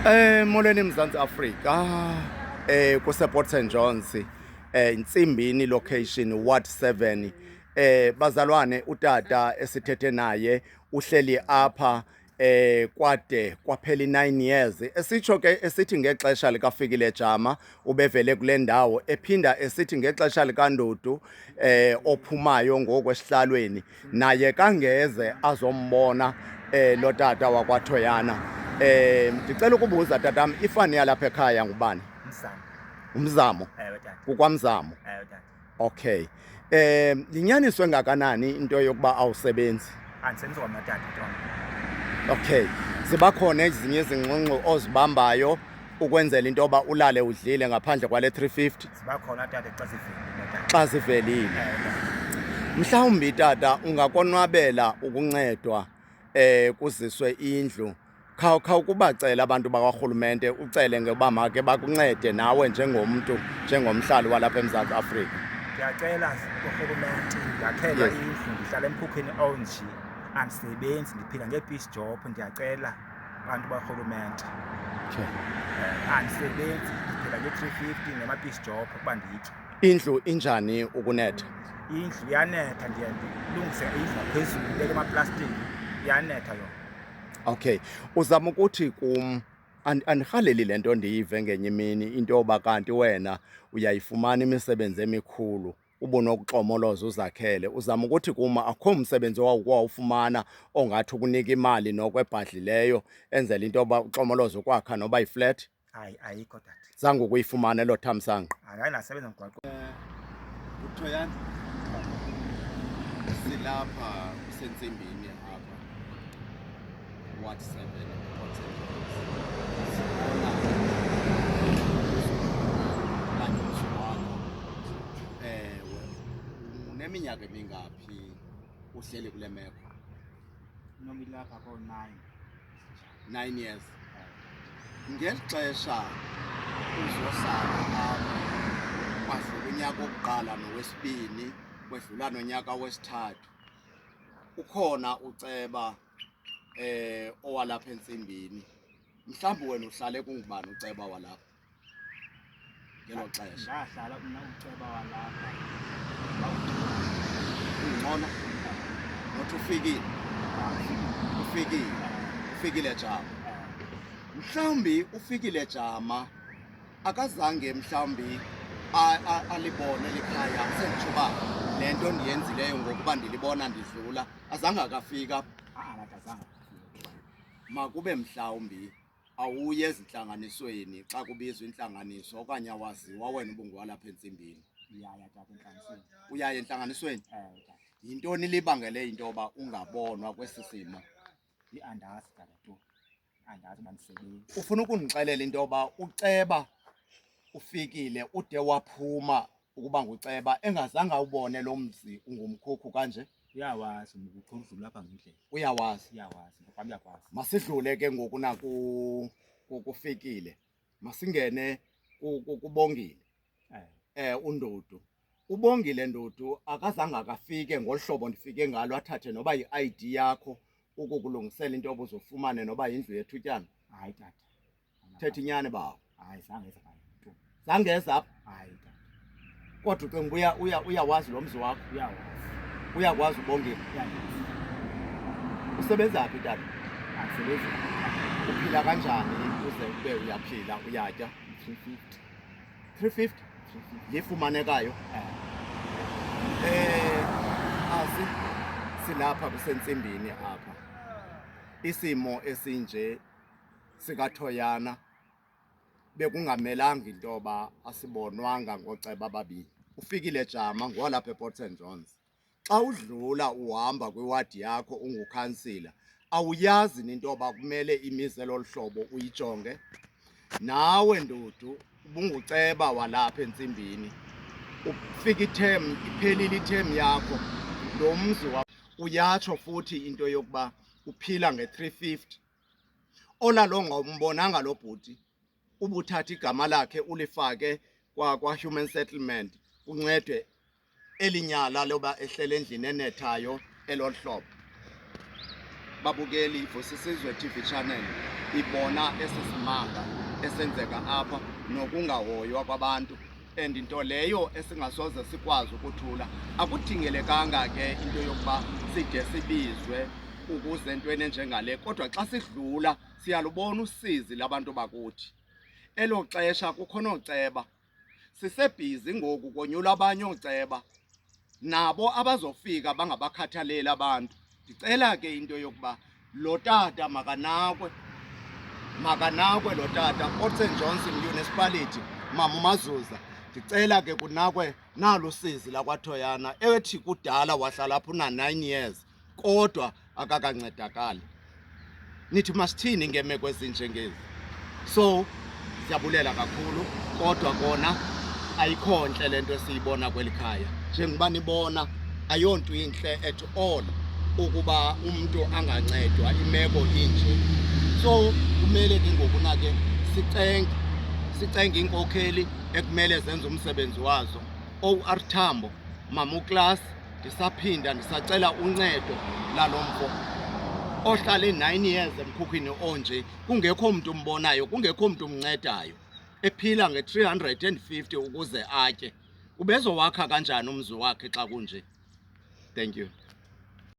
Molweni Mzantsi Afrika. KusePort St Johns. Intsimbini location Ward 7. Bazalwane utata esithethe naye uhleli apha kwade kwaphela 9 years. Esitsho ke esithi ngexesha likaFikile Jama ubevele kule ndawo ephinda esithi ngexesha likaNdudu ophumayo ngokwesihlalweni naye kangeze azombona lo tata wakwaThoyana. Ndicela ukubuza tatam, ifani yalapha ekhaya ngubani? Umzamo. Ewe tata. KukwaMzamo. Ewe tata. Okay. Yinyaniso engakanani into yokuba awusebenzi? Andisebenzi kwamna tata Tom. Okay. Ziba khona ezinye izingxungxu ozibambayo ukwenzela into yoba ulale udlile ngaphandle kwale 350? Ziba khona tata xa zivelile tata. Xa zivelile. Ewe tata. Mhlawumbi tata ungakonwabela ukuncedwa kuziswe indlu. Khawukubacela abantu bakwarhulumente ucele ngeba make bakuncede nawe njengomntu njengomhlali walapha eMzantsi Afrika. Ndiyacela kurhulumente ndakhela indlu ndihlala emkhukhwini onje andisebenzi ndiphila nge-piece job. Ndiyacela abantu barhulumente. Okay. Andisebenzi ndiphila nge-350 nema-piece job ukuba nditye. Indlu injani ukunetha? Indlu iyanetha, ndiye ndilungise indlu ngaphezulu ndibeke amaplastiki, iyanetha yona. Okay. Uzama ukuthi andirhaleli le nto ndiyive ngenye imini into yoba kanti wena uyayifumana imisebenzi emikhulu ubunokuxomoloza uzakhele. Uzama ukuthi akho msebenzi wawufumana ongathi ukunika imali noko ebhadlileyo enzela into yoba uxomoloze ukwakha noba yiflat? Hayi, ayikho tata. Zange ukuyifumana elo thamsanqa? Hayi, nasebenza mgwaqo. UThoyana, silapha kusentsimbini apha Ward 7 Port St Johns. Ewe, uneminyaka emingaphi uhleli kule meko? Nomilapha ko-9. 9 years. Ngeli xesha uzohlala apha kwadlula unyaka wokuqala nowesibini kwedlula nonyaka wesithathu, ukhona uceba owalapha entsimbini. Mhlawumbi wena uhlale kungubani uceba walapha ngelo xesha? Ndahlala mna uceba walapha. Ungcono nothi ufikile Jama. Mhlawumbi ufikile Jama akazange mhlawumbi alibone likhaya senditsho uba le nto ndiyenzileyo ngokuba ndilibona ndidlula azange akafika. Makube mhlawumbi awuye ezintlanganisweni xa kubizwa intlanganiso okanye awaziwa wena ubungowalapha entsimbini? Uyaya tata entlanganisweni. Uyaya entlanganisweni? Ewe tata. Yintoni libangele into yoba ungabonwa kwesi simo? Andazi tata tu. Andazi mandisebenzi. Ufuna ukundixelela into yoba uceba ufikile ude waphuma ukuba nguceba engazange awubone lo mzi ungumkhukhu kanje? Uyawazi udlula lapha ngendlela. Uyawazi? Uyawazi ngokwam uyakwazi. Masidlule ke ngoku kufikile, masingene kubongile. uNdudu. Ubongile Ndudu akazange akafike ngolu hlobo ndifike ngalo athathe noba yi-ID yakho ukukulungisela into yoba uzofumane noba yindlu yethutyana? Hayi tata. Thetha inyani bawo. Hayi, zange eza tu. Zangeza apha? Hayi tata. Kodwa ucinga uyawazi lo mzi wakho? Uyawazi. Uyakwazi ubongile? Uyawazi. Usebenza phi tata? Andisebenzi. Uphila kanjani uze ube uyaphila uyatya? 350. Lifumanekayo? Silapha kusentsimbini apha. Isimo esinje sikaThoyana bekungamelanga into yoba asibonwanga ngooceba ababini. Ufikile Jama ngowalapha ePort St Johns. Xa udlula uhamba kwiwadi yakho ungukhansila, awuyazi into yoba kumele imizi elolu hlobo uyijonge? Nawe Ndudu ubunguceba walapha entsimbini, ufika iphelile ithemu yakho, lo mzi uyatsho futhi into yokuba uphila nge-350. Olalo ngawumbonanga lo bhuti, ubuthatha igama lakhe ulifake kwa-Human Settlement uncedwe elinyala loba ehlele endlini enethayo elolu hlobo. babukeli iVusisizwe TV channel ibona esisimanga esenzeka apha nokungahoywa kwabantu, and into leyo esingasoze sikwazi ukuthula. Akudingelekanga ke into yokuba side sibizwe ukuze entweni enjengale, kodwa xa sidlula siyalubona usizi labantu bakuthi. Elo xesha kukho nooceba, sisebhizi ngoku konyula abanye ooceba nabo abazofika bangabakhathaleli abantu. Ndicela ke into yokuba lo tata makanakwe lo tata, Port St Johns Municipality, Mama Mazuza. Ndicela ke kunakwe nalo usizi lakwaThoyana ethi kudala wahlala apho na-9 years kodwa akakancedakali. Nithi masithini ngeemeko ezinjengezi? So siyabulela kakhulu, kodwa kona ayikho ntle le nto esiyibona kweli khaya. Njengoba nibona ayonto intle at all ukuba umntu angancedwa imeko inje. So kumele ke ngoku nake sicenge iinkokheli ekumele zenze umsebenzi wazo. OR Tambo, Mama uClass, ndisaphinda ndisacela uncedo lalo mfo ohlala 9 years emkhukhwini onje, kungekho mntu umbonayo, kungekho mntu umncedayo, ephila nge-350 ukuze atye. Ubezowakha kanjani umzi wakhe xa kunje? Thank you.